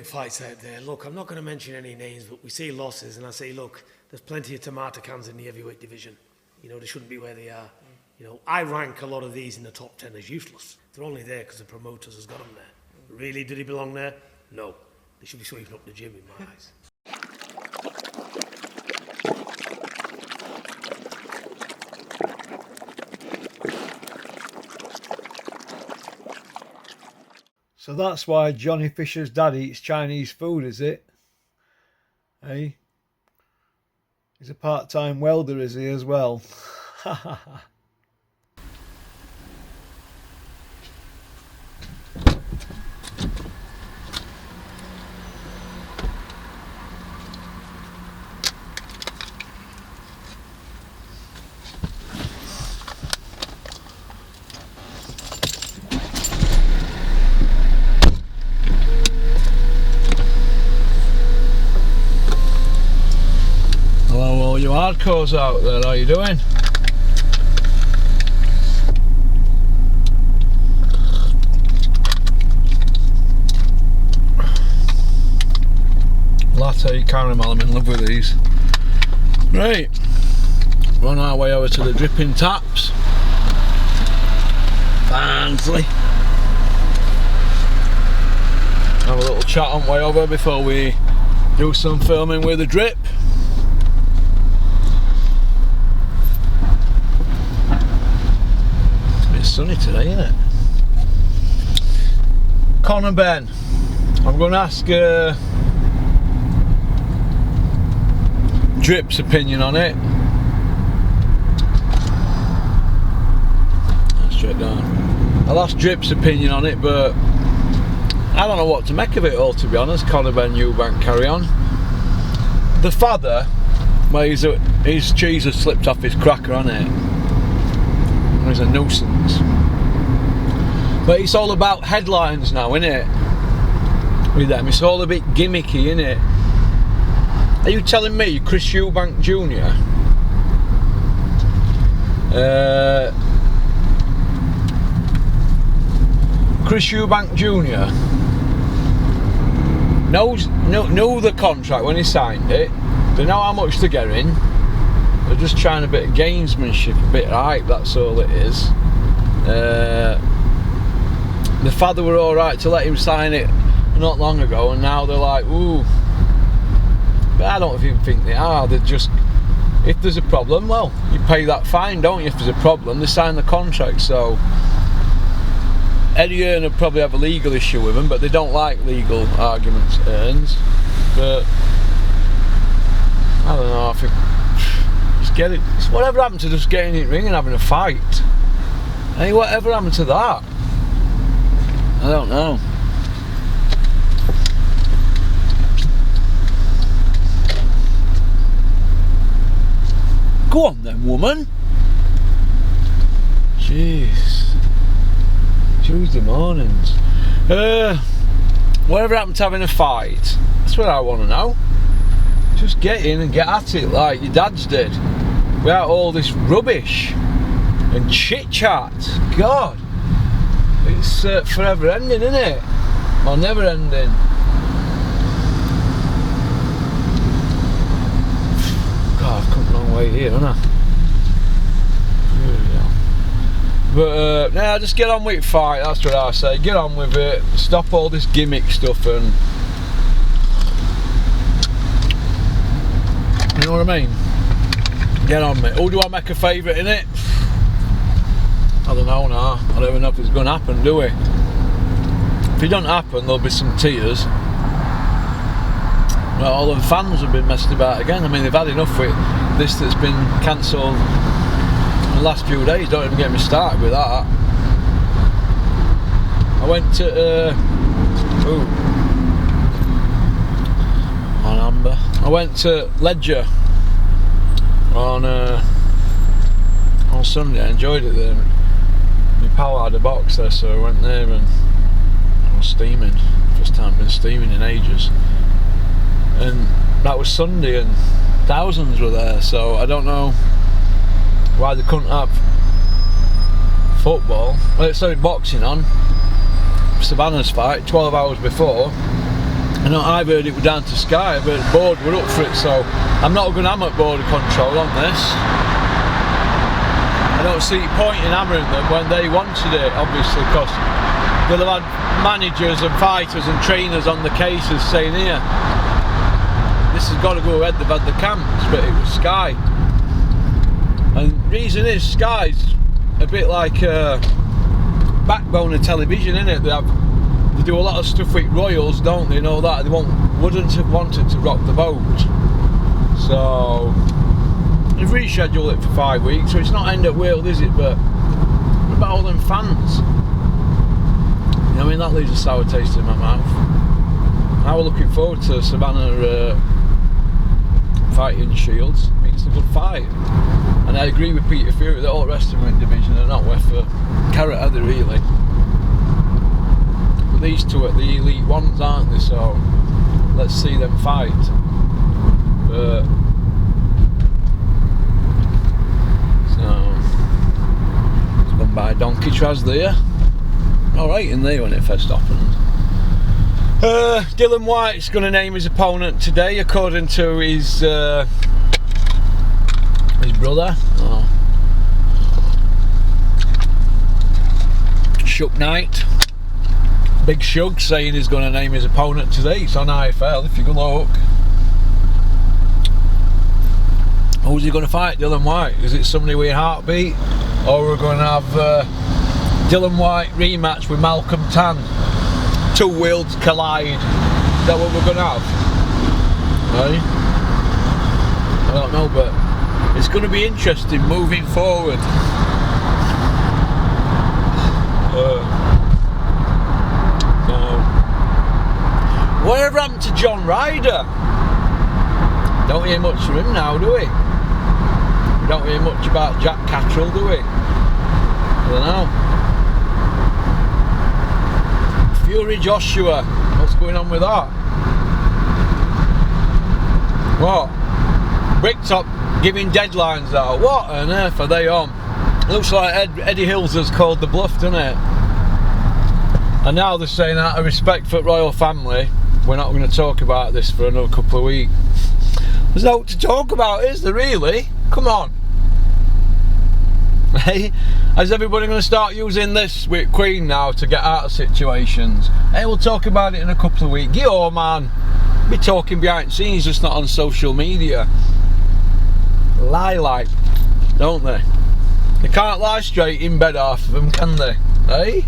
big fights out there. Look, I'm not going to mention any names, but we see losses, and I say, look, there's plenty of tomato cans in the heavyweight division. You know, they shouldn't be where they are. You know, I rank a lot of these in the top 10 as useless. They're only there because the promoters has got them there. Really, did he belong there? No. They should be sweeping up the gym in my eyes. So that's why Johnny Fisher's dad eats Chinese food, is it? Hey? He's a part-time welder, is he, as well? Ha ha ha. You hardcores out there, how you doing? Latte caramel, I'm in love with these. Right, we're on our way over to the dripping taps. Barnsley. Have a little chat on way over before we do some filming with the drip. Sunny today, isn't it? Conor Ben, I'm going to ask Drip's opinion on it. Straight down. I'll ask Drip's opinion on it, but I don't know what to make of it all, to be honest. Conor Ben Eubank, carry on. The father, well, his cheese has slipped off his cracker, hasn't it? He's a nuisance. But it's all about headlines now, isn't it? With them, it's all a bit gimmicky, isn't it? Are you telling me Chris Eubank Jr. Chris Eubank Jr. knew the contract when he signed it? They know how much they're getting. They're just trying a bit of gamesmanship, a bit of hype, that's all it is. The father were alright to let him sign it not long ago, and now they're like, ooh. But I don't even think they are. They're just, if there's a problem, well, you pay that fine, don't you? If there's a problem, they sign the contract. So Eddie Hearn would probably have a legal issue with them, but they don't like legal arguments, Hearns. But I don't know, I think get it. It's whatever happened to just getting in the ring and having a fight? Hey, whatever happened to that? I don't know. Go on then, woman. Jeez. Tuesday mornings. Whatever happened to having a fight? That's what I want to know. Just get in and get at it like your dads did, without all this rubbish and chit chat. God, it's forever ending, isn't it? Or never ending. God, I've come a long way here, haven't I? But nah, just get on with it, fight. That's what I say. Get on with it. Stop all this gimmick stuff and. You know what I mean? Get on me. Who do I make a favourite in it? I don't know now. I don't even know if it's going to happen, do we? If it don't happen, there'll be some tears. Well, all the fans have been messed about again. I mean, they've had enough with this that's been cancelled in the last few days. Don't even get me started with that. I went to on Amber. I went to Ledger on Sunday. I enjoyed it there. My pal had a box there, so I went there and I was steaming. First time I've been steaming in ages. And that was Sunday and thousands were there, so I don't know why they couldn't have football. Well, sorry, boxing on. Savannah's fight 12 hours before, and know I've heard it was down to Sky. I've heard the board were up for it, so I'm not going to hammer border control on this. I don't see point in hammering them when they wanted it, obviously, because they'll have had managers and fighters and trainers on the cases saying, here, this has got to go ahead, they've had the camps, but it was Sky. And the reason is, Sky's a bit like backbone of television, isn't it? They do a lot of stuff with royals, don't they? You know that they wouldn't have wanted to rock the boat, so they've rescheduled it for 5 weeks. So it's not end at world, is it? But what about all them fans? You know, I mean, that leaves a sour taste in my mouth. I was looking forward to Savannah fighting Shields. It's a good fight, and I agree with Peter Fury that all the rest of them in division are not worth a carrot, are they really? These two are the elite ones, aren't they? So let's see them fight. But so it's gone by donkey tras there. Alright in there when it first happened. Dylan White's going to name his opponent today according to his brother. Shook Knight. Big Shug saying he's going to name his opponent today. It's on IFL if you go look. Who's he going to fight? Dylan White? Is it somebody with a heartbeat? Or we're going to have Dylan White rematch with Malcolm Tan? Two worlds collide. Is that what we're going to have? Right? I don't know, but it's going to be interesting moving forward. Whatever happened to John Ryder? Don't hear much from him now, do we? We don't hear much about Jack Cattrall, do we? I don't know. Fury Joshua, what's going on with that? What? Bricktop giving deadlines out. What on earth are they on? Looks like Eddie Hills has called the bluff, doesn't it? And now they're saying out of respect for the royal family, we're not going to talk about this for another couple of weeks. There's no to talk about, is there really? Come on. Hey, is everybody going to start using this with Queen now to get out of situations? Hey, we'll talk about it in a couple of weeks. Yo, man. Be talking behind the scenes, just not on social media. Lie like, don't they? They can't lie straight in bed, half of them, can they? Hey?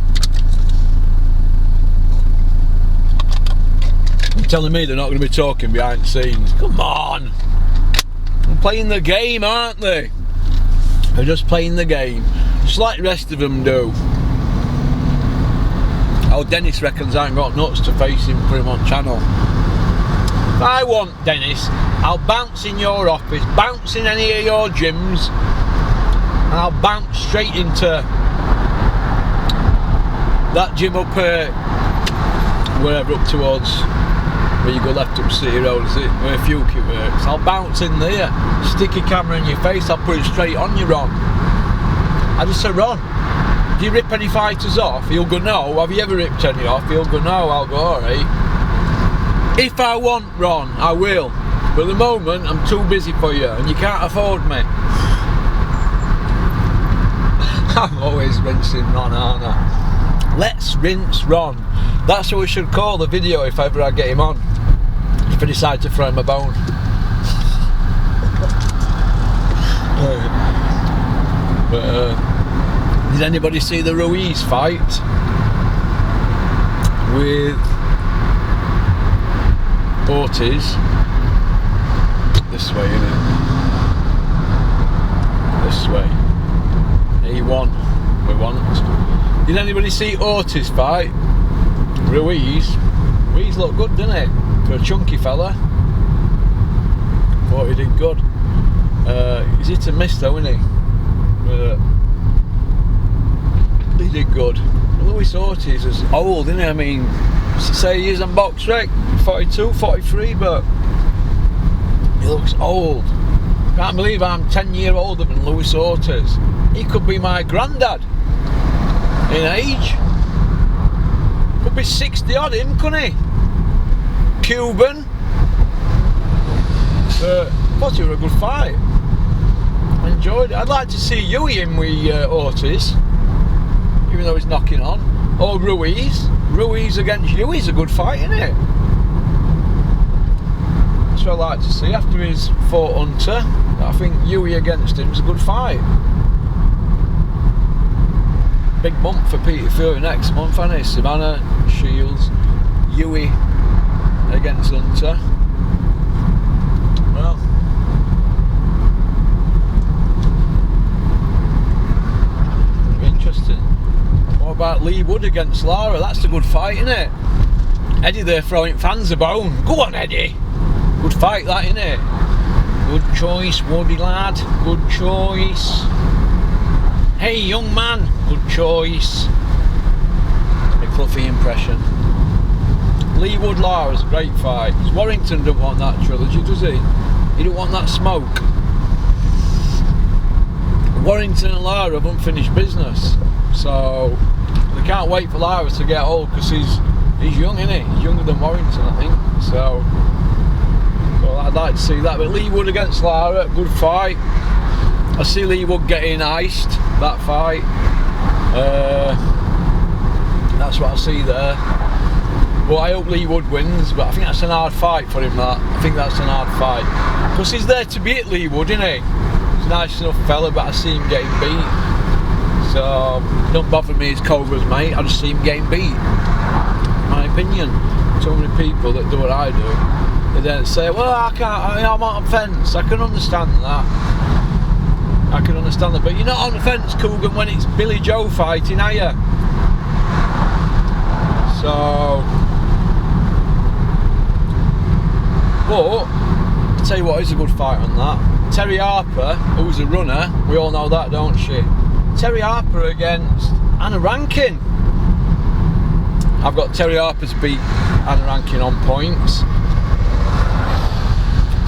You're telling me they're not going to be talking behind the scenes? Come on! They're playing the game, aren't they? They're just playing the game, just like the rest of them do. Oh, Dennis reckons I ain't got nuts to face him, put him on channel. If I want Dennis, I'll bounce in your office, bounce in any of your gyms, and I'll bounce straight into that gym up wherever up towards where you go left up City Road, is it? Where Fuki works. I'll bounce in there, stick a camera in your face, I'll put it straight on you, Ron. I just said, Ron, do you rip any fighters off? He'll go, no. Have you ever ripped any off? He'll go, no. I'll go, alright. If I want, Ron, I will. But at the moment, I'm too busy for you, and you can't afford me. I'm always rinsing Ron, aren't I? Let's rinse Ron. That's what we should call the video if ever I get him on. If I decide to throw him a bone. Did anybody see the Ruiz fight? With Ortiz? This way, innit? This way. He won. We won. Did anybody see Ortiz fight? Ruiz looked good, didn't it? For a chunky fella. Thought he did good. He's hit and miss though, isn't he? He did good. Luis Ortiz is old, isn't he? I mean, say he is on box rec, 42, 43, but he looks old. Can't believe I'm 10 years older than Luis Ortiz. He could be my granddad in age. Could be 60 odd him, couldn't he? Cuban. I thought it was a good fight. I enjoyed it. I'd like to see Huey in with Ortiz, even though he's knocking on. Or Ruiz. Ruiz against Huey's a good fight, isn't it? That's what I'd like to see after his fought Hunter. I think Huey against him is a good fight. Big month for Peter Fury next month, isn't it? Savannah, Shields, Huey against Hunter. Well, interesting. What about Lee Wood against Lara? That's a good fight, isn't it? Eddie there throwing fans a bone. Go on, Eddie. Good fight, that, isn't it? Good choice, Woody lad. Good choice. Hey, young man. Good choice. A Cluffy impression. Lee Wood Lara's a great fight. Warrington don't want that trilogy, does he? He don't want that smoke. Warrington and Lara have unfinished business, so they can't wait for Lara to get old because he's young, isn't he? He's younger than Warrington, I think. So well, I'd like to see that. But Lee Wood against Lara, good fight. I see Lee Wood getting iced, that fight. That's what I see there. But I hope Lee Wood wins, but I think that's an hard fight for him, that. I think that's an hard fight. Because he's there to beat Lee Wood, isn't he? He's a nice enough fella, but I see him getting beat. So, don't bother me as Cobra's mate, I just see him getting beat. My opinion. So many people that do what I do, they then say, well, I'm on the fence. I can understand that. I can understand that, but you're not on the fence, Coogan, when it's Billy Joe fighting, are you? So, but I'll tell you what is a good fight on that. Terry Harper, who's a runner, we all know that, don't she? Terry Harper against Anna Rankin. I've got Terry Harper to beat Anna Rankin on points.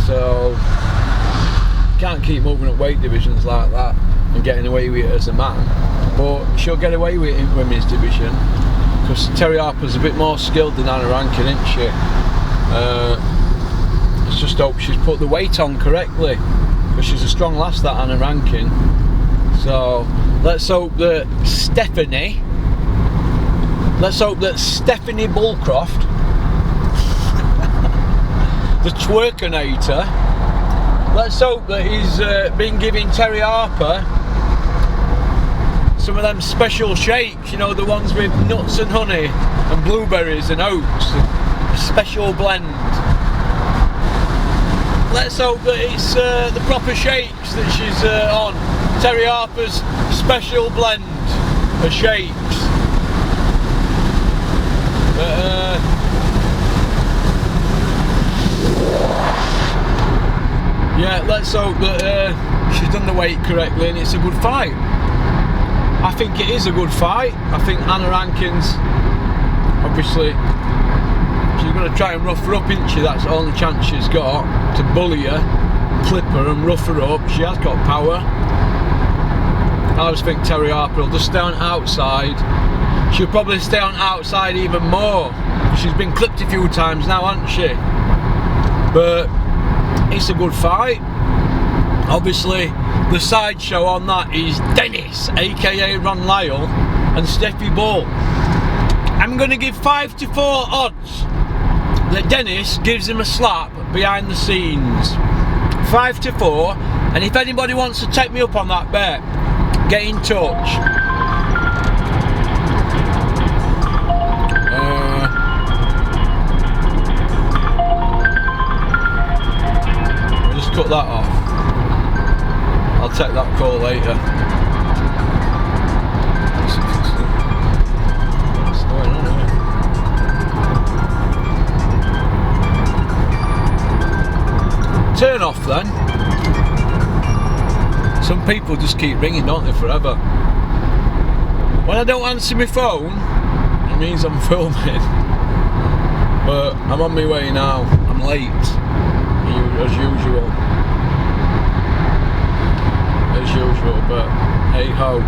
So can't keep moving up weight divisions like that and getting away with it as a man. But she'll get away with it in women's division because Terry Harper's a bit more skilled than Anna Rankin, isn't she? Let's just hope she's put the weight on correctly because she's a strong lass, that Anna Rankin. So let's hope that Stephanie Bullcroft, the twerkinator, let's hope that he's been giving Terry Harper some of them special shakes, you know, the ones with nuts and honey and blueberries and oats, a special blend. Let's hope that it's the proper shakes that she's on. Terry Harper's special blend of shakes. Yeah, let's hope that she's done the weight correctly and it's a good fight. I think it is a good fight. I think Anna Rankin's, obviously, she's going to try and rough her up, isn't she? That's the only chance she's got, to bully her, clip her and rough her up. She has got power. I just think Terry Harper will just stay on outside. She'll probably stay on outside even more. She's been clipped a few times now, hasn't she? But it's a good fight. Obviously, the sideshow on that is Dennis, aka Ron Lyle, and Steffi Bull. I'm going to give 5-4 odds that Dennis gives him a slap behind the scenes. 5-4, and if anybody wants to take me up on that bet, get in touch. Cut that off. I'll take that call later. What's going on here? Turn off then. Some people just keep ringing, don't they, forever. When I don't answer my phone, it means I'm filming. But I'm on my way now. I'm late. As usual, but hey ho.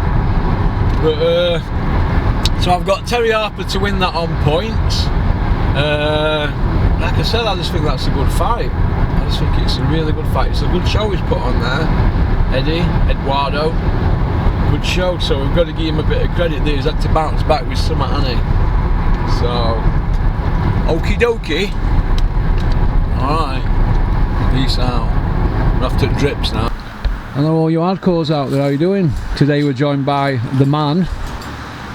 But so I've got Terry Harper to win that on points. like I said, I just think that's a good fight. I just think it's a really good fight. It's a good show he's put on there. Eduardo, good show. So we've got to give him a bit of credit there. He's had to bounce back with some, hasn't he? So, okie dokie. Alright, peace out. We're off to Drips now. Hello all you hardcores out there, how you doing? Today we're joined by the man,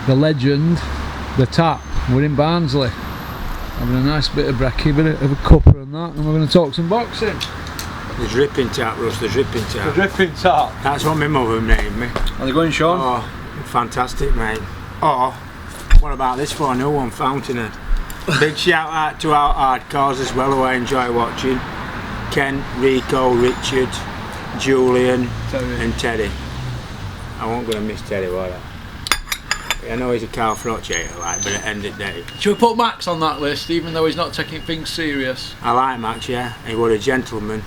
the legend, the tap. We're in Barnsley, having a nice bit of brekkie, bit of a cuppa and that, and we're going to talk some boxing. The dripping tap, Russ, the dripping tap. The dripping tap? That's what my mother named me. Are they going, Sean? Oh, fantastic, mate. Oh, what about this for? No one, Fountainhead. Big shout out to our hardcores as well, who I enjoy watching. Ken, Rico, Richard, Julian, and Teddy. I won't go and miss Teddy, will I? I know he's a Carl Froch hater, like, but at the end of the day. Should we put Max on that list, even though he's not taking things serious? I like Max, yeah. He was a gentleman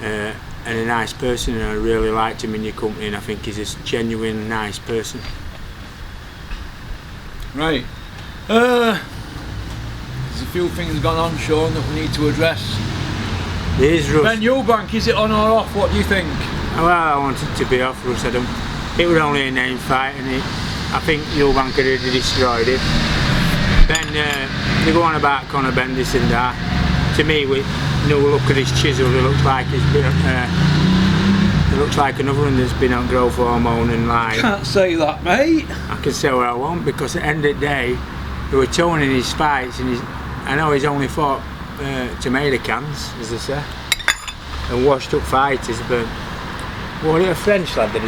and a nice person, and I really liked him in your company, and I think he's a genuine, nice person. Right. There's a few things gone on, Sean, that we need to address. There is, Russ. Ben Eubank, is it on or off? What do you think? Well, I want it to be off, Russ. It was only a name fight, and I think Eubank had already destroyed it. Ben, they go on about Conor Ben, this and that. To me, with no look at his chisel, it looks like he's been. It looks like another one that's been on growth hormone and like. Can't say that, mate. I can say what I want, because at the end of the day, they were toning his fights, and I know he's only fought tomato cans, as they say, and washed up fighters, but was it a French lad that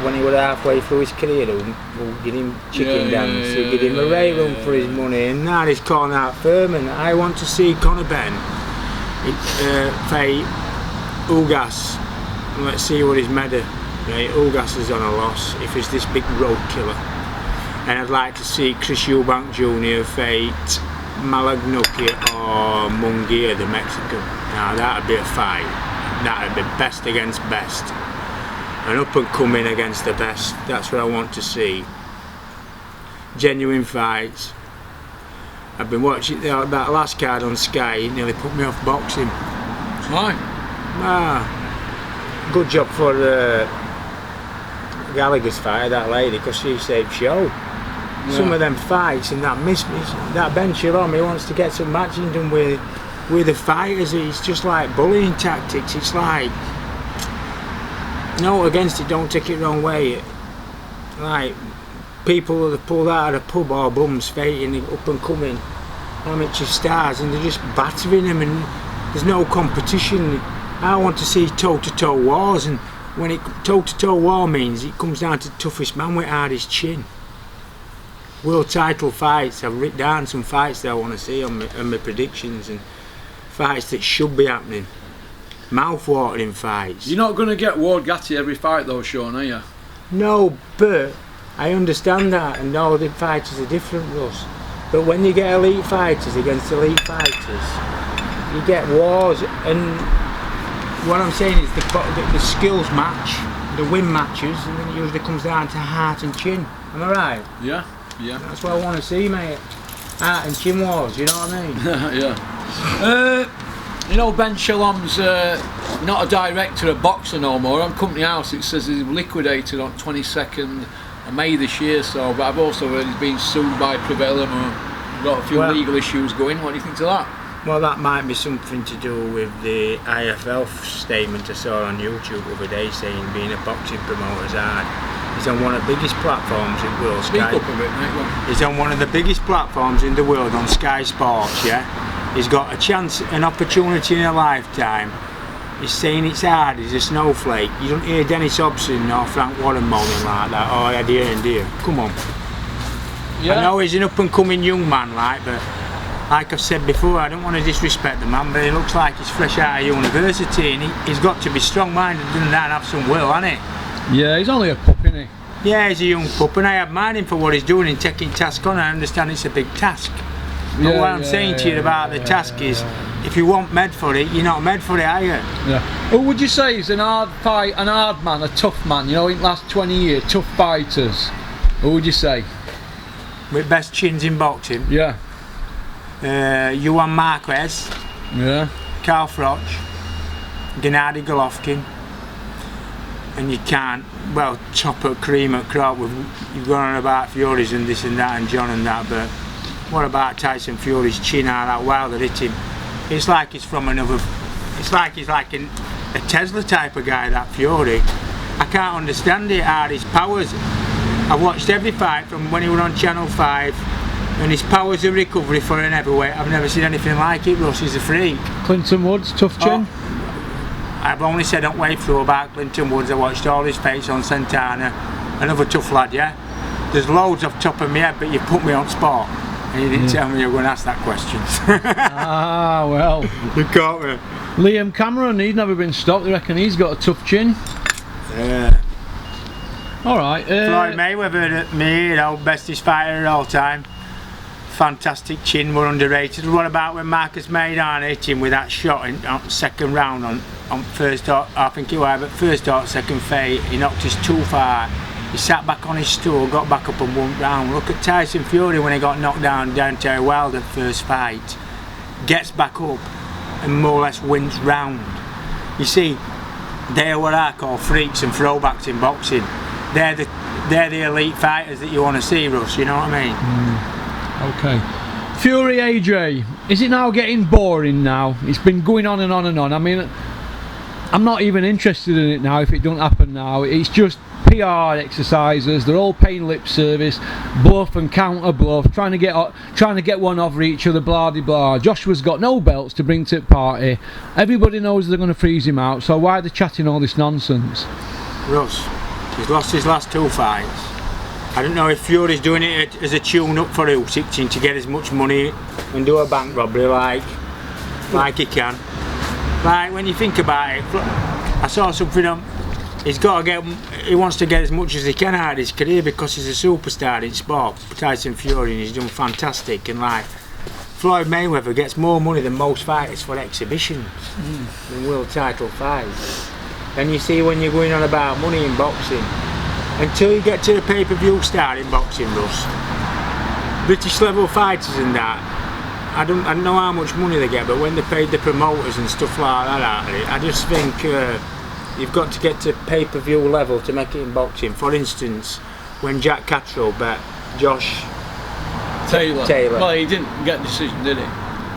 when he was halfway through his career who give him chicken dance, who give him a ray run for his money, and now he's calling out Furman. I want to see Conor Ben fight Ugas, and let's see what he's made of. Right, Ugas is on a loss if he's this big road killer, and I'd like to see Chris Eubank Jr. fight Malagnuki or Munguia, the Mexican. Now that'd be a fight. That'd be best against best. And up and coming against the best. That's what I want to see. Genuine fights. I've been watching that last card on Sky. It nearly put me off boxing. Why? Good job for Gallagher's fight, that lady, because she saved show. Yeah. Some of them fights and that Ben Shalom, he wants to get some matching done with the fighters. It's just like bullying tactics. It's like, no, against it, don't take it the wrong way. Like people that pull out of the pub or bums fighting up and coming amateur stars, and they're just battering them, and there's no competition. I want to see toe-to-toe wars, and when it toe-to-toe war means it comes down to the toughest man with hardest chin. World title fights. I've written down some fights that I want to see on my predictions, and fights that should be happening. Mouth-watering fights. You're not going to get Ward Gatti every fight though, Sean, are you? No, but I understand that, and all the fighters are different, Russ. But when you get elite fighters against elite fighters, you get wars, and what I'm saying is the skills match, the win matches, and then it usually comes down to heart and chin. Am I right? Yeah, yeah. That's what I want to see, mate. Heart and chin wars, you know what I mean? Yeah. You know, Ben Shalom's not a director of boxing no more. On Company House it says he's liquidated on 22nd of May this year, so, but I've also heard he's been sued by Prevail and got a few legal issues going. What do you think to that? Well, that might be something to do with the IFL statement I saw on YouTube the other day, saying being a boxing promoter is hard. He's on one of the biggest platforms in the world. Speak up a bit, mate. He's on one of the biggest platforms in the world on Sky Sports, yeah? He's got a chance, an opportunity in a lifetime. He's saying it's hard, he's a snowflake. You don't hear Dennis Hobson or Frank Warren moaning like that, oh, I had here and here. Come on. Yeah. I know he's an up-and-coming young man, like, but like I've said before, I don't want to disrespect the man, but he looks like he's fresh out of university, and he's got to be strong-minded, doesn't that, and have some will, hasn't he? Yeah, he's only a pup, isn't he? Yeah, he's a young pup, and I admire him for what he's doing in taking task on. I understand it's a big task. But what I'm saying to you about the task is, if you want med for it, you're not med for it, are you? Yeah. Who would you say is an hard man, a tough man, you know, in the last 20 years, tough fighters? Who would you say? With best chins in boxing? Yeah. Juan Marquez, Yeah. Carl Froch, Gennady Golovkin, and you can't, well, top at cream at crop. You've gone on about Fury's and this and that and John and that, but what about Tyson Fury's chin out that Wilder hit him? It's like he's from another, it's like he's like a Tesla type of guy, that Fury. I can't understand it, how his powers. I've watched every fight from when he was on Channel 5, and his powers of recovery for an heavyweight, I've never seen anything like it. Russ, he's a freak. Clinton Woods, tough chin. I've only said on way through about Clinton Woods. I watched all his fights on Santana. Another tough lad, yeah? There's loads off top of my head, but you put me on spot. And you didn't tell me you were going to ask that question. Ah, well. You caught me. Liam Cameron, he's never been stopped. They reckon he's got a tough chin. Yeah. Alright. Floyd Mayweather, me, you know, bestest fighter of all time. Fantastic chin, we're underrated. What about when Marcus Maidana hit him with that shot in second round on first or, I think it was, but first or second fight, he knocked us too far. He sat back on his stool, got back up and won round. Look at Tyson Fury when he got knocked down Terry Wilder first fight. Gets back up and more or less wins round. You see, they're what I call freaks and throwbacks in boxing. They're the elite fighters that you want to see, Russ, you know what I mean? Okay. Fury AJ, is it now getting boring now? It's been going on and on and on. I mean, I'm not even interested in it now if it don't happen now. It's just PR exercises. They're all paying lip service, bluff and counter bluff, trying to get one over each other, blah de blah. Joshua's got no belts to bring to the party. Everybody knows they're going to freeze him out, so why are they chatting all this nonsense? Russ, he's lost his last 2 fights. I don't know if Fury's doing it as a tune-up for Usyk to get as much money and do a bank robbery like he can. Like, when you think about it, I saw something on. He wants to get as much as he can out of his career because he's a superstar in sport. Tyson Fury, and he's done fantastic. And like, Floyd Mayweather gets more money than most fighters for exhibitions than world title fights. And you see, when you're going on about money in boxing, until you get to the pay-per-view star in boxing, Russ, British level fighters and that, I don't know how much money they get, but when they paid the promoters and stuff like that out of it, I just think you've got to get to pay-per-view level to make it in boxing. For instance, when Jack Cattrall bet Josh Taylor. Well, he didn't get a decision, did he?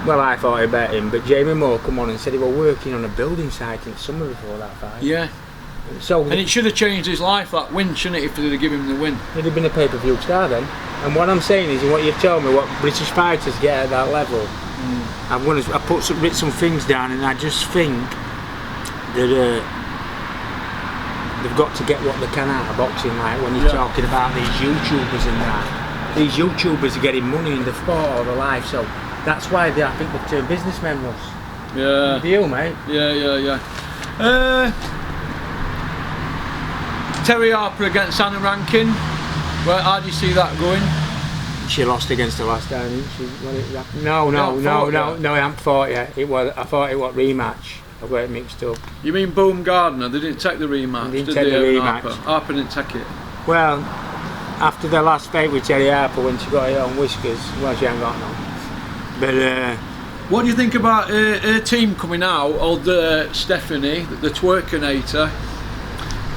Well, I thought he bet him, but Jamie Moore come on and said he was working on a building site in summer before that fight. Yeah. So and it should have changed his life, that win, shouldn't it, if they'd have given him the win? He'd have been a pay-per-view star then. And what I'm saying is, what you've told me, what British fighters get at that level, I written some things down, and I just think that they've got to get what they can out of boxing. Like when you're talking about these YouTubers and that, these YouTubers are getting money in the sport or the life, so that's why I think they've turned businessmen, Russ. Yeah. Deal, mate. Yeah. Terry Harper against Anna Rankin. How do you see that going? She lost against her last time, didn't she? No, I haven't fought yet. I thought it was rematch. I've got it mixed up. You mean Boom Gardner? They didn't take the rematch. They didn't take the rematch. Harper didn't take it. Well, after the last fight with Terry Harper, when she got her own whiskers, well, she ain't got none. But what do you think about her team coming out? Old Stephanie, the twerkinator.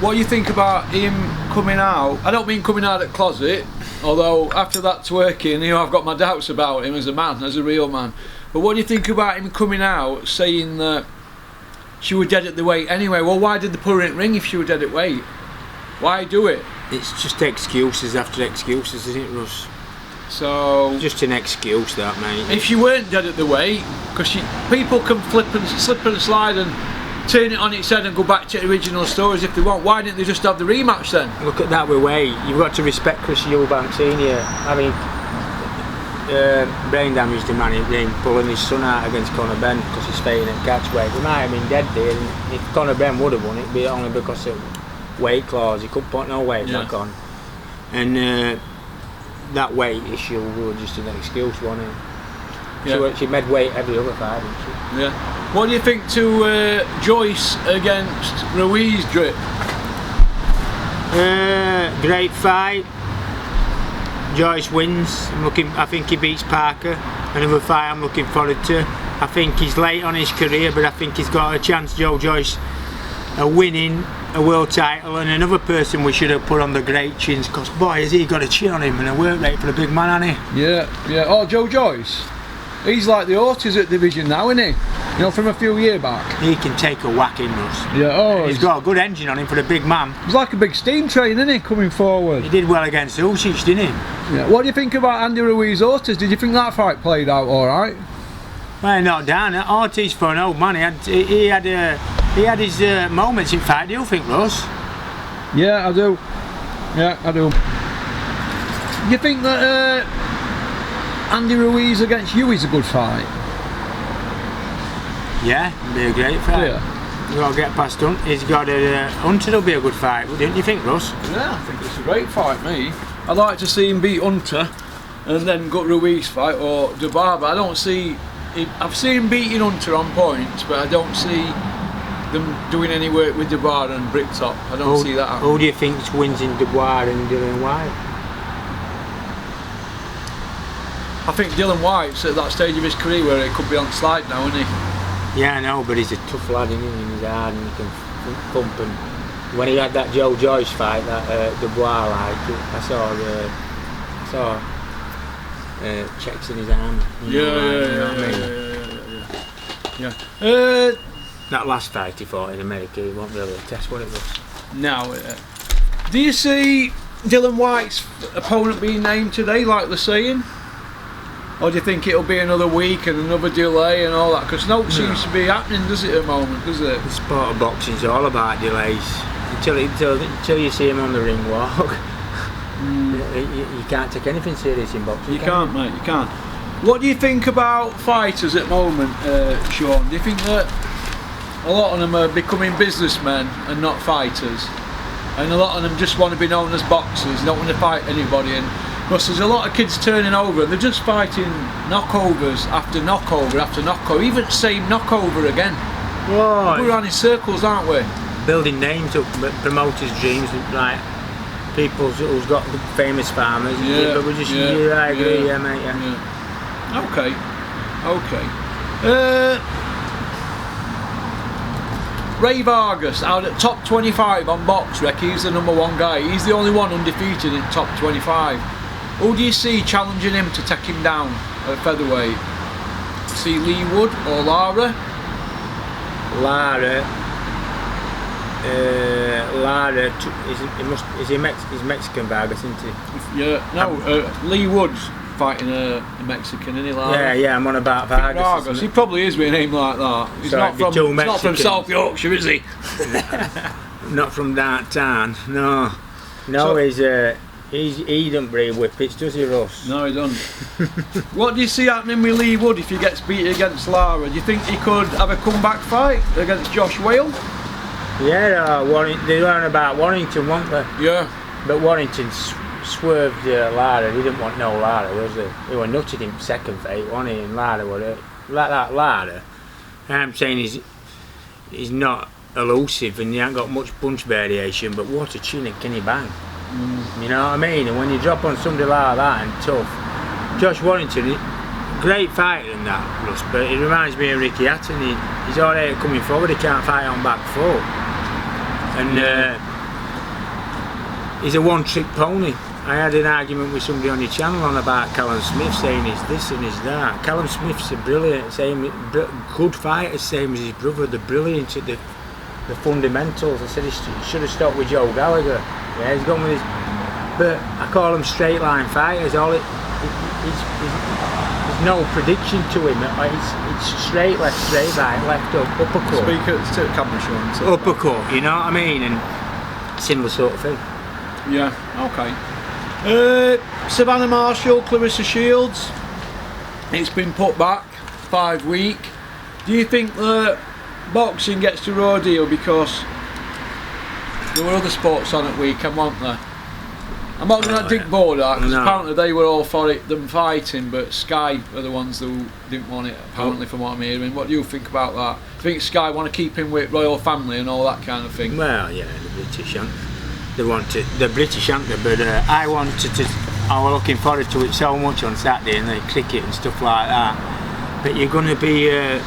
What do you think about him coming out? I don't mean coming out of the closet, although after that twerking, I've got my doubts about him as a man, as a real man. But what do you think about him coming out saying that she was dead at the weight anyway? Well, why did they put her in the ring if she was dead at weight? Why do it? It's just excuses after excuses, isn't it, Russ? So just an excuse, that, mate. If she weren't dead at the weight, because people can slip and slide and turn it on its head and go back to the original stories if they want. Why didn't they just have the rematch then? Look at that with weight. You've got to respect Chris Eubank Senior. I mean, brain damage to man in pulling his son out against Conor Benn because he's fighting at catchweight. He might have been dead there, and if Conor Benn would have won it, it'd be only because of weight clause. He couldn't put no weight back on. And that weight issue was just an excuse, wasn't it? Yeah. She made weight every other fight, didn't she? Yeah. What do you think to Joyce against Ruiz, Drip? Great fight. Joyce wins. I think he beats Parker. Another fight I'm looking forward to. I think he's late on his career, but I think he's got a chance, Joe Joyce, of winning a world title. And another person we should have put on the great chins, because boy has he got a chin on him and a work rate for a big man, hasn't he? Yeah. Oh, Joe Joyce. He's like the Ortiz at division now, isn't he? You know, from a few years back. He can take a whacking, Russ. Yeah, oh. He's got a good engine on him for a big man. He's like a big steam train, isn't he, coming forward? He did well against Usyk, didn't he? Yeah. What do you think about Andy Ruiz Ortiz? Did you think that fight played out alright? Well, not down. Ortiz for an old man. He had his moments in fight. Do you think, Russ? Yeah, I do. Yeah, I do. You think that Andy Ruiz against you is a good fight? Yeah, it'd be a great fight. Yeah. You've got to get past Hunt. He's got Hunter will be a good fight, don't you think, Russ? Yeah, I think it's a great fight, me. I'd like to see him beat Hunter and then got Ruiz fight or Dubar, but I don't see. I've seen him beating Hunter on points, but I don't see them doing any work with Dubar and Bricktop. I don't see that happening. Who do you think wins in Dubois and Dylan White? I think Dylan White's at that stage of his career where he could be on slide now, isn't he? Yeah, I know, but he's a tough lad, isn't he? And he's hard and he can thump. And when he had that Joe Joyce fight, that Dubois, I saw checks in his arm. Yeah. That last fight he fought in America, he wasn't really a test what it was. Now, do you see Dylan White's opponent being named today, like they're saying? Or do you think it'll be another week and another delay and all that? Because no seems to be happening, does it, at the moment, does it? The sport of boxing's all about delays. Until you see him on the ring walk, you can't take anything serious in boxing. You can't, mate, you can't. What do you think about fighters at the moment, Sean? Do you think that a lot of them are becoming businessmen and not fighters? And a lot of them just want to be known as boxers, don't want to fight anybody. And because there's a lot of kids turning over and they're just fighting knockovers after knockover after knockover, even the same knockover again. Right. We're around in circles, aren't we? Building names up, promoters' dreams, like people who's got famous farmers. Yeah, but we're just, I agree, mate. Yeah. Okay. Ray Vargas out at top 25 on BoxRec. He's the #1 guy. He's the only one undefeated in top 25. Who do you see challenging him to take him down at featherweight? See Lee Wood or Lara? Lara, he's Mexican Vargas, isn't he? Yeah, no, Lee Wood's fighting a Mexican, isn't he, Lara? Yeah, I'm on about Vargas. He probably is with a name like that. He's not from South Yorkshire, is he? Not from that town, no. No, So- he don't breed whippets, does he, Russ? No, he doesn't. What do you see happening with Lee Wood if he gets beat against Lara? Do you think he could have a comeback fight against Josh Whale? Yeah, they were on about Warrington, weren't they? Yeah. But Warrington swerved Lara. He didn't want no Lara, was he? He was nutted in second fight, wasn't he? And Lara was like that. Lara, I'm saying he's not elusive and he ain't got much punch variation, but what a chin and can he bang? You know what I mean? And when you drop on somebody like that and tough, Josh Warrington, great fighter in that, Russ, but he reminds me of Ricky Hatton. He's alright coming forward, he can't fight on back foot. And he's a one-trick pony. I had an argument with somebody on your channel on about Callum Smith, saying he's this and he's that. Callum Smith's a brilliant, good fighter, same as his brother. They're brilliant at the fundamentals. I said he should have stopped with Joe Gallagher. Yeah, he's gone with his. But I call them straight line fighters. There's no prediction to him. It's straight left, straight right, left up, uppercut. Speak to the camera, Sean. Uppercut, you know what I mean? And similar sort of thing. Yeah, okay. Savannah Marshall, Clarissa Shields. It's been put back 5 weeks. Do you think that boxing gets to rodeo because there were other sports on at weekend, weren't there? I'm not going to Dick Bodak because apparently they were all for it, them fighting, but Sky were the ones who didn't want it, apparently, from what I'm hearing. What do you think about that? Do you think Sky want to keep him with royal family and all that kind of thing? Well, yeah, the British, they want it, the British, aren't they? But I wanted to. I was looking forward to it so much on Saturday and the cricket and stuff like that. But you're going to be a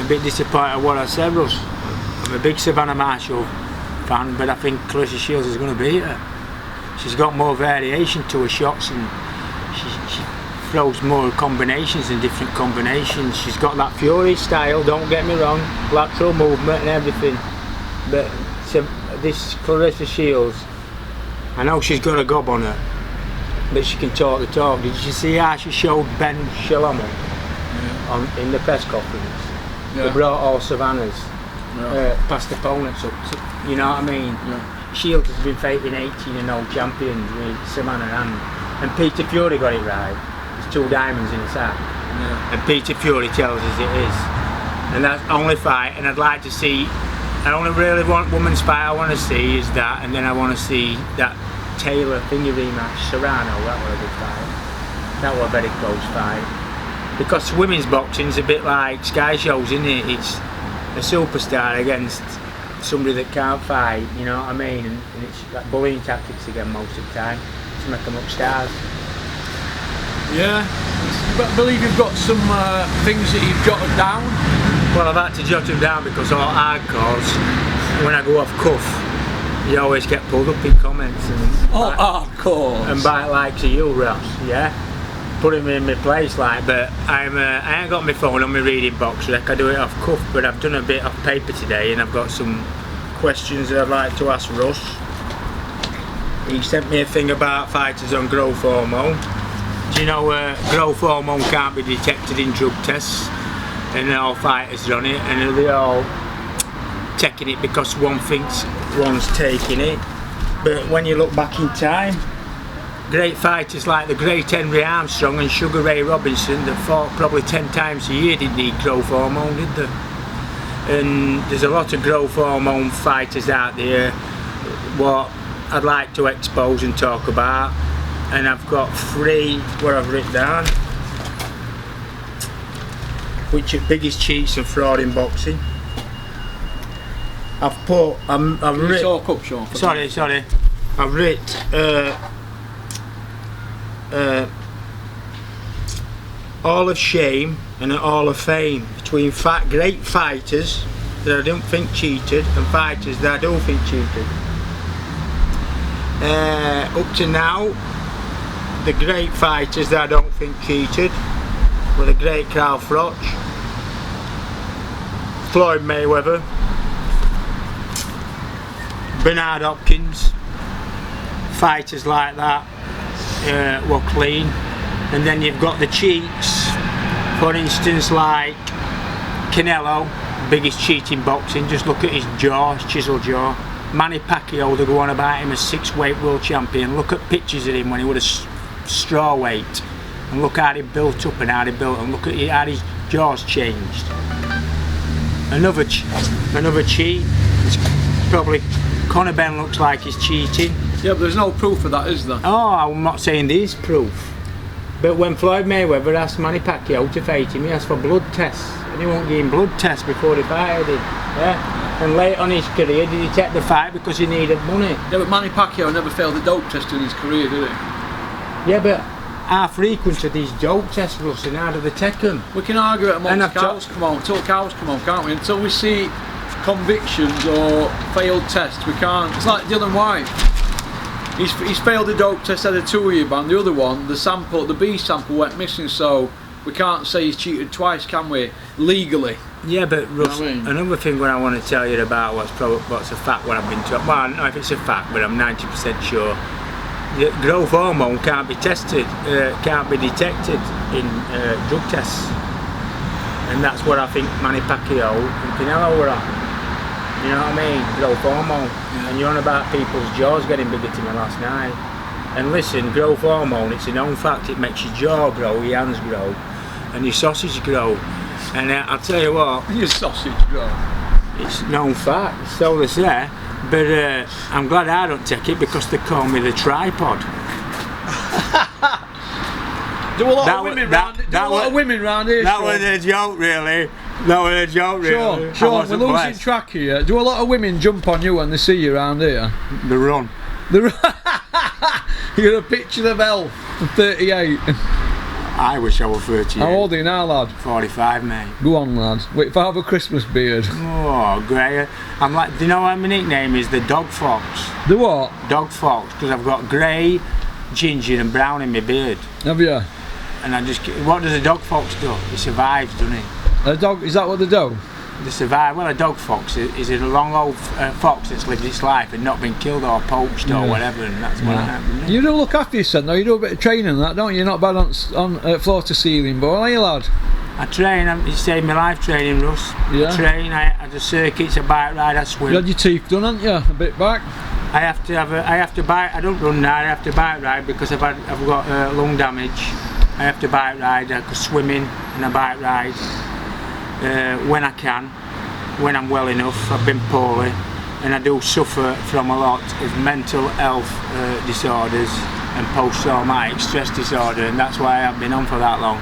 bit disappointed what I said, Russ. I'm a big Savannah Marshall fan, but I think Clarissa Shields is going to beat her. She's got more variation to her shots and she throws more combinations and different combinations. She's got that Fury style, don't get me wrong, lateral movement and everything. But this Clarissa Shields, I know she's got a gob on her, but she can talk the talk. Did you see how she showed Ben Shalom in the press conference? Yeah. They brought all Savannah's past opponents up to, you know what I mean? Yeah. Shields has been fighting 18-0 champions with Savannah and Peter Fury got it right. There's 2 diamonds in his hat. Yeah. And Peter Fury tells us it is. And that's the only fight, and I'd like to see, I only really want women's fight I want to see is that, and then I want to see that Taylor Finger rematch, Serrano, that was a good fight. That was a very close fight. Because women's boxing's a bit like Sky shows, isn't it? It's a superstar against somebody that can't fight, you know what I mean? And it's like bullying tactics again most of the time to make them look stars. Yeah. But I believe you've got some things that you've jotted down. Well, I've had to jot them down because all hardcores, when I go off cuff, you always get pulled up in comments and Hardcore. and bite like to you, Ross, yeah? Putting me in my place like, but I ain't got my phone on my reading box, like I do it off cuff, but I've done a bit off paper today and I've got some questions that I'd like to ask Russ. He sent me a thing about fighters on growth hormone. Do you know growth hormone can't be detected in drug tests and all fighters are on it and they're all taking it because one thinks one's taking it, but when you look back in time, great fighters like the great Henry Armstrong and Sugar Ray Robinson that fought probably 10 times a year didn't need growth hormone, did they? And there's a lot of growth hormone fighters out there what I'd like to expose and talk about, and I've got 3 what I've written down, which are biggest cheats and fraud in boxing. I've put, I've written, Talk up, Sean. sorry, I've written all of shame and all of fame between great fighters that I don't think cheated and fighters that I do think cheated. Up to now, the great fighters that I don't think cheated were the great Carl Froch, Floyd Mayweather, Bernard Hopkins, fighters like that were clean. And then you've got the cheats, for instance like Canelo, biggest cheat in boxing, just look at his jaw, his chisel jaw. Manny Pacquiao, they go on about him as 6-weight world champion, look at pictures of him when he was a straw weight and look how he built up and how he built and look at how his jaw's changed. Another cheat, it's probably Conor Ben looks like he's cheating. Yeah, but there's no proof of that, is there? Oh, I'm not saying there's proof. But when Floyd Mayweather asked Manny Pacquiao to fight him, he asked for blood tests. And he won't give him blood tests before he fighted him. Yeah? And late on his career, did he take the fight because he needed money? Yeah, but Manny Pacquiao never failed a dope test in his career, did he? Yeah, but how frequent are these dope tests, Russ, and how do they take them? We can argue it amongst cows come on, until cows come on, can't we? Until we see convictions or failed tests, we can't. It's like Dylan White. He's failed a dope test, had a 2-year ban. The other one, the B sample went missing, so we can't say he's cheated twice, can we? Legally. Yeah, but Russ, You know what I mean? another thing what I want to tell you about what's a fact what I've been told. Well, I don't know if it's a fact, but I'm 90% sure. The growth hormone can't be tested, can't be detected in drug tests, and that's what I think Manny Pacquiao and Canelo were on. You know what I mean? Growth hormone. Yeah. And you're on about people's jaws getting bigger to me last night. And listen, growth hormone, it's a known fact, it makes your jaw grow, your hands grow, and your sausage grow. And I'll tell you what, Your sausage grow. it's known fact, so they say. But I'm glad I don't take it because they call me the tripod. Do a lot of women round here. That was a joke, really. That was a joke, really. Sean, we're losing track here. Do a lot of women jump on you when they see you around here? The run. You're a picture of health. I'm 38. I wish I were 38. How old are you now, lad? 45, mate. Go on, lad. Wait, if I have a Christmas beard. Oh, great. I'm like, do you know what my nickname is? The Dog Fox. The what? Dog Fox, because I've got grey, ginger and brown in my beard. Have you? And I just, what does a dog fox do? He survives, doesn't he? A dog, is that what they do? They survive. Well, a dog fox is a long old fox that's lived its life and not been killed or poached or whatever, and that's what happened. You do look after yourself though, you do a bit of training and that, don't you? You're not bad on floor to ceiling ball, are you, lad? I train, you saved my life training, Russ. Yeah. I train, I do circuits, I bike ride, I swim. You had your teeth done, haven't you? A bit back? I have to bike, I don't run now, I have to bike ride because I've got lung damage. I have to bike ride, I go swimming and I bike ride when I can, when I'm well enough. I've been poorly and I do suffer from a lot of mental health disorders and post-traumatic stress disorder, and that's why I've been on for that long.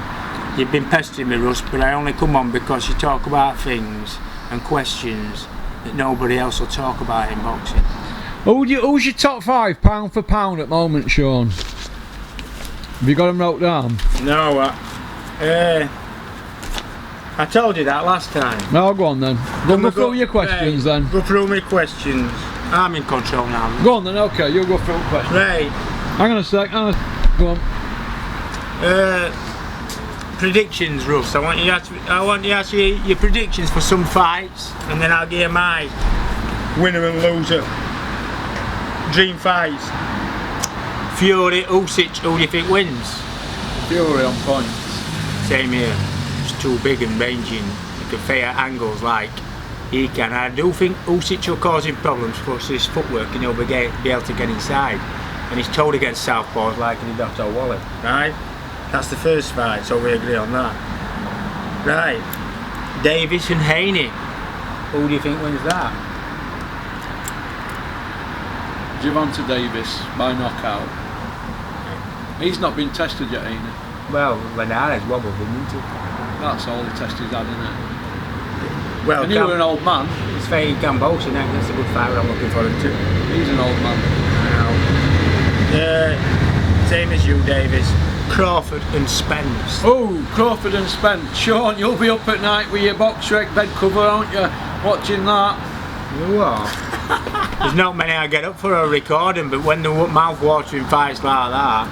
You've been pestering me, Russ, but I only come on because you talk about things and questions that nobody else will talk about in boxing. Who's your top 5 pound for pound at the moment, Sean? Have you got them wrote down? No, I told you that last time. No, go on then. Go through your questions then. Go through my questions. I'm in control now. Go on then, okay, you'll go through the questions. Right. Hang on a sec, go on. Predictions, Russ. I want you to ask your predictions for some fights, and then I'll give you my winner and loser. Dream fights. Fury, Usyk, who do you think wins? Fury on points. Same here. It's too big and ranging. He can fire angles like he can. I do think Usyk will cause him problems for his footwork, and he'll be able to get inside. And he's told against southpaws like he did Dr. Waller. Right? That's the first fight, so we agree on that. Right. Davis and Haney. Who do you think wins that? Gervonta Davis by knockout. He's not been tested yet, ain't he? Well, Linares wobbled him, didn't he? That's all the test he's had, isn't it? Well, and you were an old man. It's very Gamboa, and that's a good fighter I'm looking for him too. He's an old man. Same as you, Davis. Crawford and Spence. Oh, Crawford and Spence. Sean, you'll be up at night with your box rec bed cover, aren't you? Watching that. You are. There's not many I get up for a recording, but when the mouth-watering fights like that,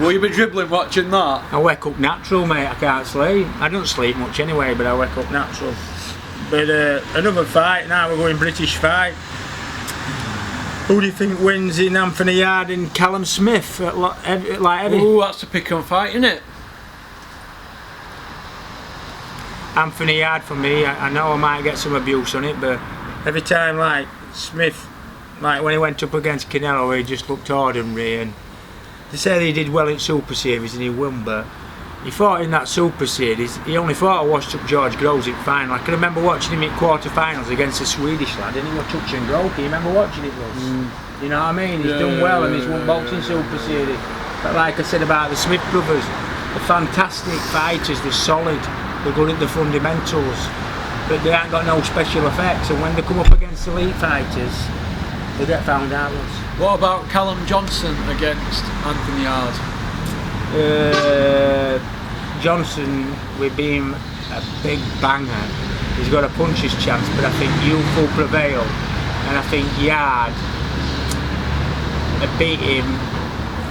will you be dribbling watching that? I wake up natural, mate. I can't sleep. I don't sleep much anyway, but I wake up natural. But another fight now. We're going British fight. Who do you think wins in Anthony Yard and Callum Smith at light heavy? Oh, that's a pick and fight, isn't it? Anthony Yard for me. I know I might get some abuse on it, but every time like Smith, like when he went up against Canelo, he just looked ordinary. And they said he did well in Super Series and he won, but he fought in that Super Series. He only fought a washed up George Groves in final. I can remember watching him in quarter-finals against a Swedish lad, and he was touch and go. Can you remember watching it, Russ? You know what I mean? He's done well and he's won boxing Super Series. But like I said about the Smith brothers, they're fantastic fighters, they're solid, they're good at the fundamentals, but they ain't got no special effects, and when they come up against elite fighters, they get found out. What about Callum Johnson against Anthony Yard? Johnson with being a big banger, he's got a puncher's chance, but I think youth will prevail, and I think Yard beat him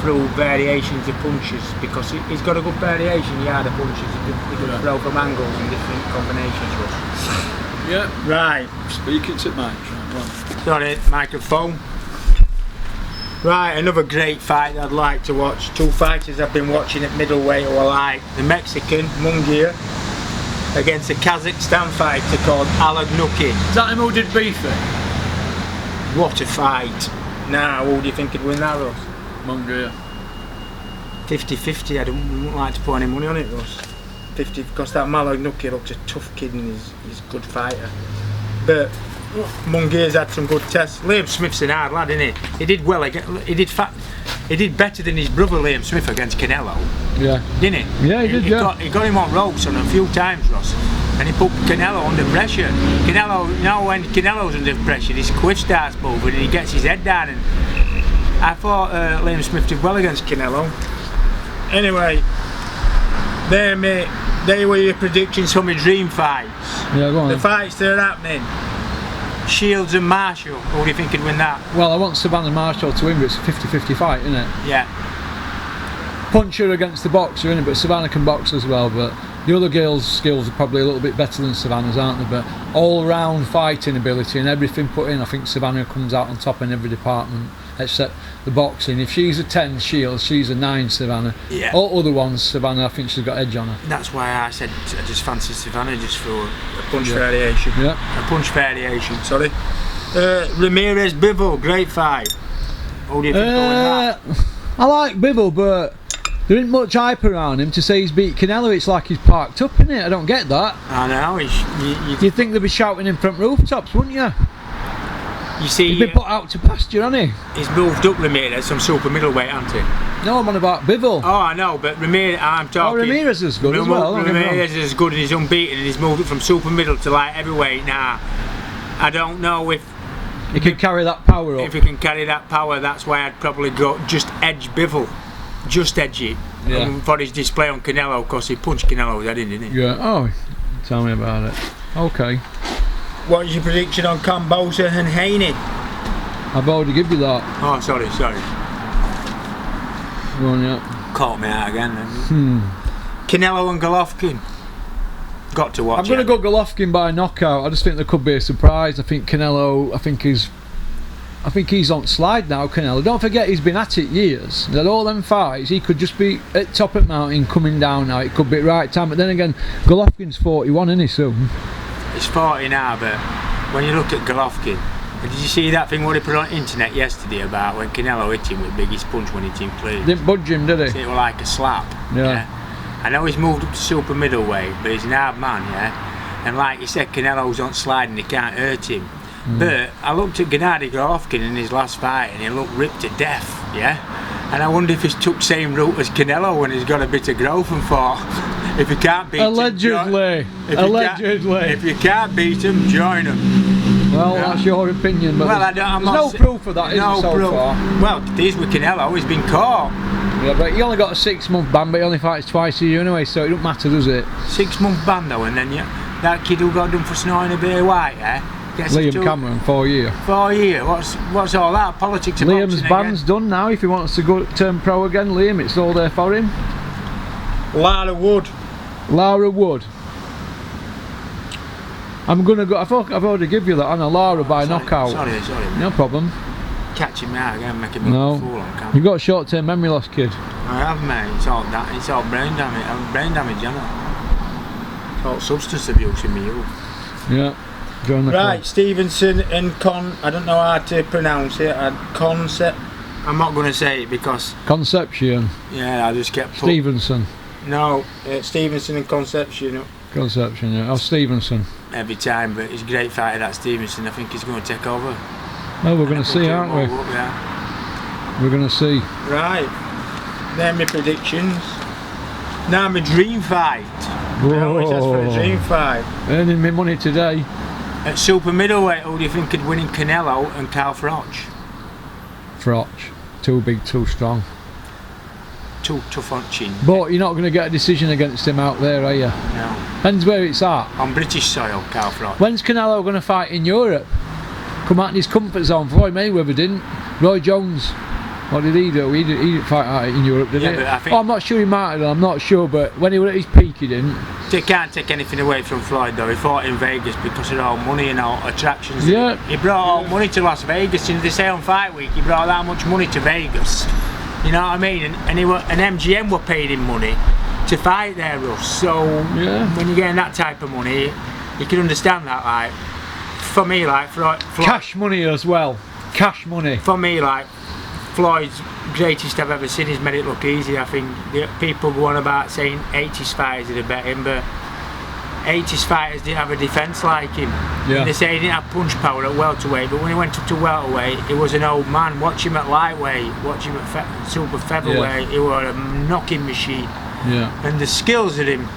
through variations of punches, because he's got a good variation. Yard of punches, he can throw from angles and different combinations. Yeah. Right. Speaking to Mike. Sorry, microphone. Right, another great fight that I'd like to watch. Two fighters I've been watching at middleweight who I like. The Mexican, Munguia, against a Kazakhstan fighter called Alagnuki. Is that him who did beefy? What a fight. Now, who do you think could win that, Russ? Munguia. 50-50, I don't like to put any money on it, Russ. 50, because that Alagnuki looks a tough kid and he's a good fighter. But Munguia's had some good tests. Liam Smith's an hard lad, isn't he? He did well. He did better than his brother Liam Smith against Canelo. Yeah. Didn't he? Yeah, he did. He got him on ropes on a few times, Ross, and he put Canelo under pressure. Canelo, you know, when Canelo's under pressure, his quiff starts moving and he gets his head down. And I thought Liam Smith did well against Canelo. Anyway, there, mate. They were your predictions for my dream fights. Yeah, go on. The fights that are happening. Shields and Marshall. Who do you think could win that? Well, I want Savannah Marshall to win, but it's a 50-50 fight, isn't it? Yeah. Puncher against the boxer, innit? But Savannah can box as well. But the other girls' skills are probably a little bit better than Savannah's, aren't they? But all-round fighting ability and everything put in, I think Savannah comes out on top in every department except the boxing. If she's a 10 Shields, she's a 9 Savannah. Yeah. All other ones, Savannah, I think she's got edge on her. That's why I said I just fancy Savannah just for a punch variation. Yeah. A punch variation, sorry. Ramirez Bivol, great fight. Who do you think going that? I like Bivol, but there isn't much hype around him to say he's beat Canelo. It's like he's parked up, innit? I don't get that. I know. You'd think they'd be shouting in front rooftops, wouldn't you? You see, he's been put out to pasture, hasn't he? He's moved up Ramirez from super middleweight, hasn't he? No, I'm on about Bivol. Oh, I know, but Ramirez, I'm talking. Oh, Ramirez is good as well. Ramirez is good and he's unbeaten and he's moved up from super middle to light heavyweight now. I don't know if he can carry that power up. If he can carry that power, that's why I'd probably go just edge Bivol. Just edge it. Yeah. For his display on Canelo, because he punched Canelo's head in, didn't he? Yeah. Oh, tell me about it. Okay. What's your prediction on Cambosa and Haney? I've already given you that. Oh, sorry. Go on, yeah. Caught me out again then. Canelo and Golovkin. Got to watch I'm going to go Golovkin by knockout. I just think there could be a surprise. I think Canelo, I think he's on slide now, Canelo. Don't forget he's been at it years. That all them fights, he could just be at top of mountain coming down now. It could be the right time. But then again, Golovkin's 41, isn't he, soon? He's 40 now, but when you look at Golovkin, did you see that thing what he put on the internet yesterday about when Canelo hit him with the biggest punch when he team played? Didn't budge him, did he? It was like a slap. Yeah. I know he's moved up to super middleweight, but he's an hard man, yeah. And like you said, Canelo's on slide and he can't hurt him. But I looked at Gennady Golovkin in his last fight and he looked ripped to death, yeah. And I wonder if he's took same route as Canelo when he's got a bit of growth and thought, if you can't beat allegedly. him, if you can't beat him, join him. Well, that's your opinion, but there's no proof of that, no is there, so far? Well, this with Canelo, he's been caught. Yeah, but he only got a 6-month ban, but he only fights twice a year anyway, so it don't matter, does it? 6-month ban though, and then that kid who got done for snorting a bit of white, gets Liam Cameron, 4 year. 4 year. What's all that? Politics of Liam's boxing ban's again. done now. If he wants to go turn pro again, Liam, it's all there for him. Lara Wood. I'm gonna go. I've already given you that on a Lara by knockout. Sorry. No problem. Catching me out again, making me look a fool on camera. You've got short-term memory loss, kid. I have, mate. It's all that. It's all brain damage. I'm brain damage, you know. It's all substance abuse in me youth. Yeah. Join the Right, club. Stevenson and I don't know how to pronounce it. Concept. I'm not going to say it because. Conception. Yeah, I just get put. Stevenson. No, Stevenson and Conception. Conception, yeah. Oh, Stevenson. Every time, but he's a great fighter, that Stevenson. I think he's going to take over. Well, we're going to see, aren't we? We're going to see. Right. They're my predictions. Now my dream fight. Whoa. I always ask for a dream fight. Earning me money today. At super middleweight, who do you think could win in Canelo and Carl Froch? Froch. Too big, too strong. Too tough on chin. But you're not going to get a decision against him out there, are you? No. Depends where it's at. On British soil, Carl Froch. When's Canelo going to fight in Europe? Come out in his comfort zone. Floyd Mayweather didn't. Roy Jones, what did he do? He didn't fight out in Europe, did he? But I think I'm not sure he might have done, I'm not sure, but when he was at his peak he didn't. They can't take anything away from Floyd though. He fought in Vegas because of all money and all attractions. Yeah. He brought all money to Las Vegas. And they say on Fight Week he brought that much money to Vegas. You know what I mean? And MGM were paid him money to fight there, Russ. So when you're getting that type of money, you can understand that. Like for me, like Floyd, Cash money as well. Cash money. For me, like Floyd's greatest I've ever seen. He's made it look easy. I think people go on about saying 80s fighters did a bet him, but 80s fighters didn't have a defence like him. Yeah. And they say he didn't have punch power at welterweight, but when he went up to welterweight, he was an old man. Watch him at lightweight, watch him at super featherweight. He was a knocking machine. Yeah. And the skills of him,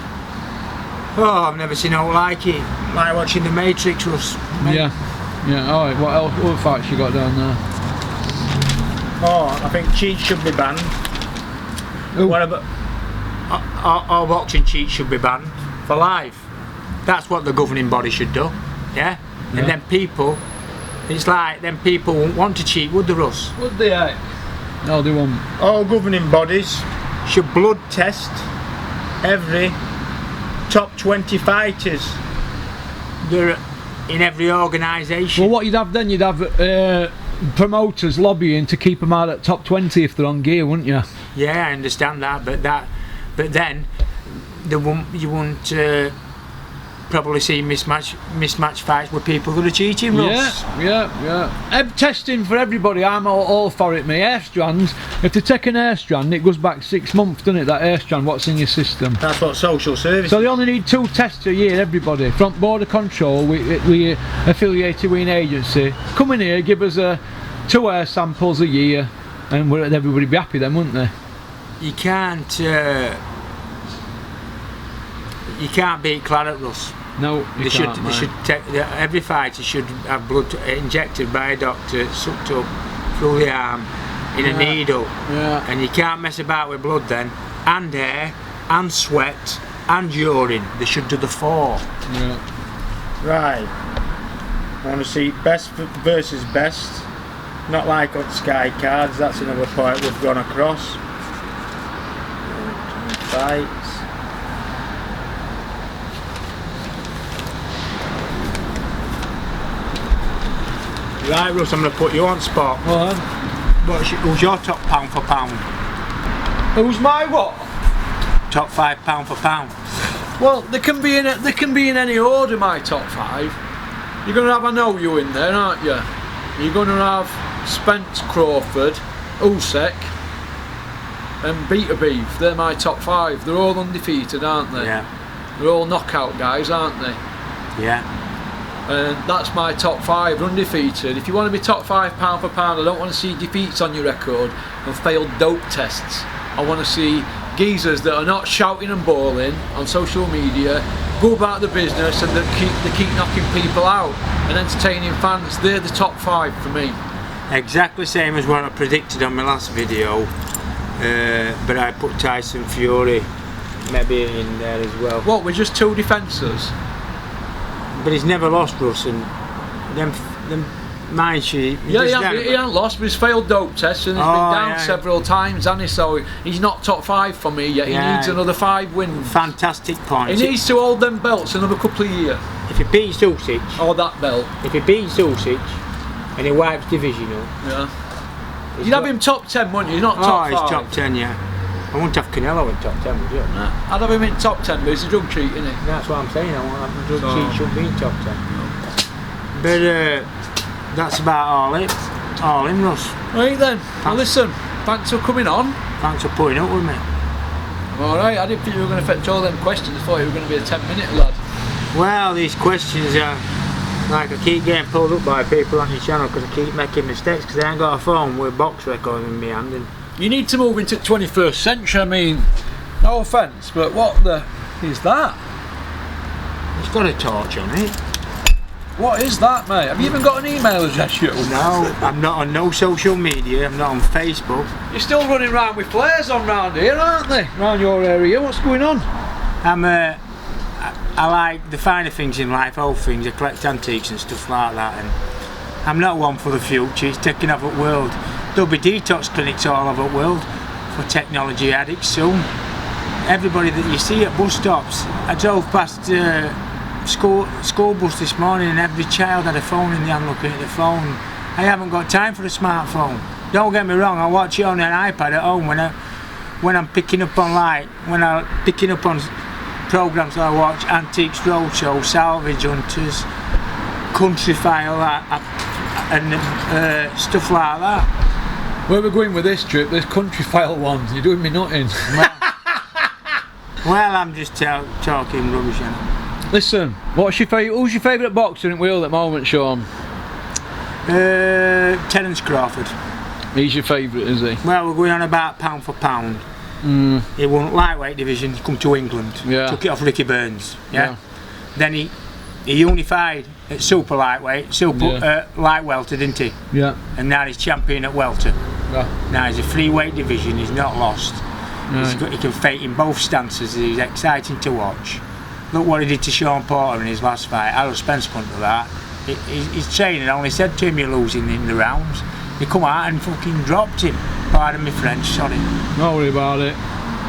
oh, I've never seen out like it. Like watching The Matrix was. Yeah. Alright, what else? What fights you got down there? Oh, I think cheats should be banned. Ooh. What about all boxing cheats should be banned for life. That's what the governing body should do. Yeah. And then people, it's like then people won't want to cheat, would they, Russ? Would they? No, they won't. All governing bodies should blood test every top 20 fighters. They're in every organisation. Well, what you'd have then, you'd have promoters lobbying to keep them out at top 20 if they're on gear, wouldn't you? Yeah, I understand that, but then you won't probably see mismatch fights with people that are cheating, Russ. Yeah. Testing for everybody, I'm all for it, mate. Hair strands, if they take an hair strand, it goes back 6 months, doesn't it, that hair strand, what's in your system? That's what social services. So they only need 2 tests a year, everybody. From Border Control, we affiliated with an agency. Come in here, give us 2 hair samples a year, and everybody be happy then, wouldn't they? You can't beat Claret, Russ. No, they should take every fighter should have blood injected by a doctor, sucked up through the arm in a needle. Yeah. And you can't mess about with blood then, and hair, and sweat, and urine. They should do the 4. Yeah. Right. I want to see best versus best. Not like on Sky Cards. That's another point we've gone across. Fights. Right, Russ, I'm going to put you on spot. Who's your top pound for pound? Who's my what? Top 5 pound for pound. Well, they can be in any order, my top 5. You're going to have I know you in there, aren't you? You're going to have Spence, Crawford, Usyk, and Beta Beef. They're my top 5. They're all undefeated, aren't they? Yeah. They're all knockout guys, aren't they? Yeah. And that's my top 5, undefeated. If you want to be top 5 pound for pound, I don't want to see defeats on your record and failed dope tests. I want to see geezers that are not shouting and bawling on social media, go about the business, and they keep knocking people out and entertaining fans. They're the top 5 for me. Exactly same as what I predicted on my last video, but I put Tyson Fury maybe in there as well. What, we're just 2 defences? But he's never lost, Russ, and them mind she. Yeah, he hasn't lost, but he's failed dope tests and he's been down several times, hasn't he? So he's not top 5 for me yet. He needs another 5 wins. Fantastic point. He needs to hold them belts another couple of years. If he beats Usyk, or that belt. If he beats Usyk and he wipes divisional, you'd have him top 10, wouldn't you? Not top 5. He's top 10, yeah. I wouldn't have Canelo in top 10, would you? Nah. I'd have him in top 10, but he's a drug cheat, isn't he? That's what I'm saying. I won't have the drug cheat should be in top 10. But that's about all in, Russ. Right then. Well, listen, thanks for coming on. Thanks for putting up with me. Alright, I didn't think you were going to fetch all them questions. I thought you were going to be a 10-minute lad. Well, these questions are like I keep getting pulled up by people on your channel because I keep making mistakes because I ain't got a phone with a box record in my hand. And you need to move into the 21st century. I mean, no offence, but what the is that? It's got a torch on it. What is that, mate? Have you even got an email address yet? No, I'm not on no social media. I'm not on Facebook. You're still running around with flares on round here, aren't they? Around your area. What's going on? I like the finer things in life, old things. I collect antiques and stuff like that. And I'm not one for the future. It's taking over the world. There'll be detox clinics all over the world for technology addicts soon. Everybody that you see at bus stops. I drove past school bus this morning and every child had a phone in the hand looking at the phone. I haven't got time for a smartphone. Don't get me wrong, I watch it on an iPad at home when I'm picking up on programs I watch, Antiques Roadshow, Salvage Hunters, Country File, and stuff like that. Where we're going with this trip, this Country File one, you're doing me nothing. Well, I'm just talking rubbish. Listen, who's your favourite boxer in wheel at the moment, Sean? Terence Crawford. He's your favourite, is he? Well, we're going on about pound for pound. He won lightweight division, he come to England, took it off Ricky Burns. Then he unified at super lightweight, light welter, didn't he? Yeah. And now he's champion at welter. Yeah. Now he's a free weight division, he's not lost. Right. He can fight in both stances. He's exciting to watch. Look what he did to Sean Porter in his last fight. Harold Spence couldn't do that. His trainer only said to him, "You're losing in the rounds." He come out and fucking dropped him. Pardon me French, sorry. Don't worry about it.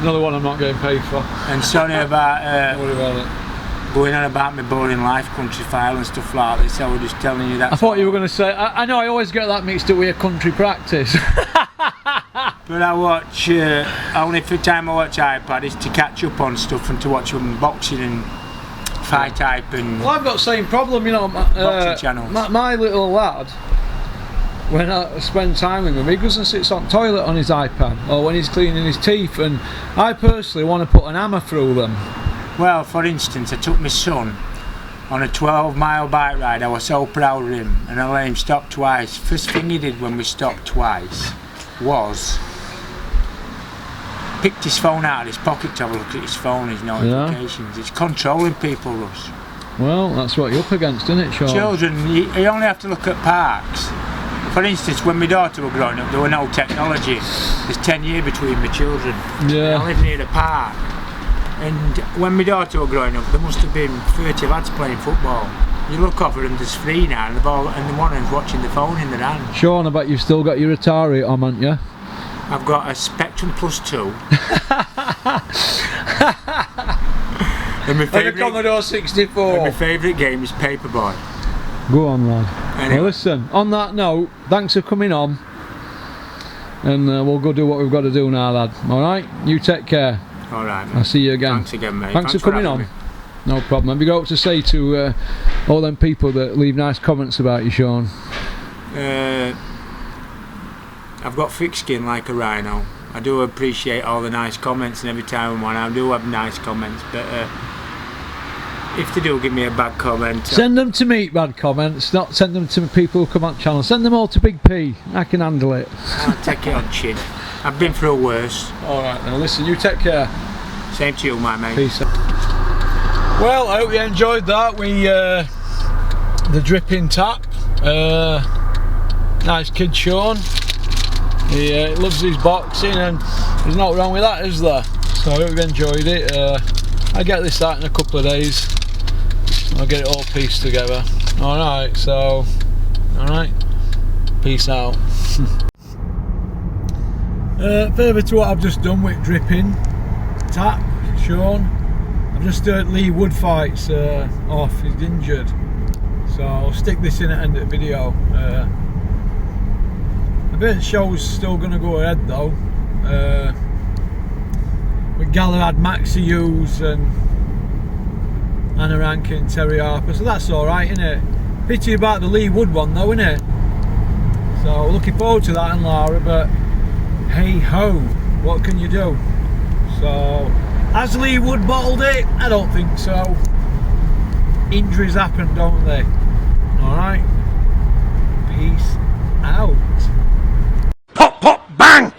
Another one I'm not getting paid for. And sorry about Don't worry about it. going on about my boring life, country file and stuff like this. I was just telling you that. I thought you were going to say, I know I always get that mixed up with a country practice. But I watch, only for the time I watch iPad is to catch up on stuff and to watch boxing and fight type and Well, I've got the same problem, you know. boxing channels. My little lad, when I spend time with him, he goes and sits on the toilet on his iPad, or when he's cleaning his teeth, and I personally want to put an hammer through them. Well, for instance, I took my son on a 12-mile bike ride. I was so proud of him, and I let him stop twice. First thing he did when we stopped twice was picked his phone out of his pocket to have a look at his phone, his notifications. It's controlling people, Russ. Well, that's what you're up against, isn't it, Sean? Children, you only have to look at parks. For instance, when my daughter was growing up, there was no technology. There's 10 years between my children. Yeah. I live near a park. And when my daughter was growing up, there must have been 30 lads playing football. You look over and there's 3 now, and the ball, and the one who's watching the phone in their hand. Sean, I bet you've still got your Atari on, haven't you? I've got a Spectrum Plus 2. And And a Commodore 64. And my favourite game is Paperboy. Go on, lad. Anyway. Well, listen, on that note, thanks for coming on. And we'll go do what we've got to do now, lad. Alright? You take care. Alright, I'll see you again. Thanks again, mate. Thanks for coming on. Me. No problem. Have you got what to say to all them people that leave nice comments about you, Sean? I've got thick skin like a rhino. I do appreciate all the nice comments, and every time I do have nice comments, but if they do give me a bad comment, Send them to me, bad comments, not send them to people who come on the channel. Send them all to Big P. I can handle it. I'll take it on chin. I've been through worse. Alright then, listen, you take care. Same to you, my mate. Peace out. Well, I hope you enjoyed that. The dripping tap. Nice kid, Sean. He loves his boxing, and there's not wrong with that, is there? So I hope you enjoyed it. I get this out in a couple of days. I'll get it all pieced together. Alright, so alright. Peace out. Further to what I've just done with dripping tap, Sean, I've just stirred Lee Wood fights off. He's injured, so I'll stick this in at the end of the video. I bet the show's still going to go ahead though. With Galahad, Maxi Hughes and Anna Rankin, Terry Harper, so that's alright, isn't it? Pity about the Lee Wood one though, isn't it? So looking forward to that and Lara, but hey ho, what can you do? So, has Lee Wood bottled it? I don't think so. Injuries happen, don't they? Alright. Peace out. Pop, pop, bang!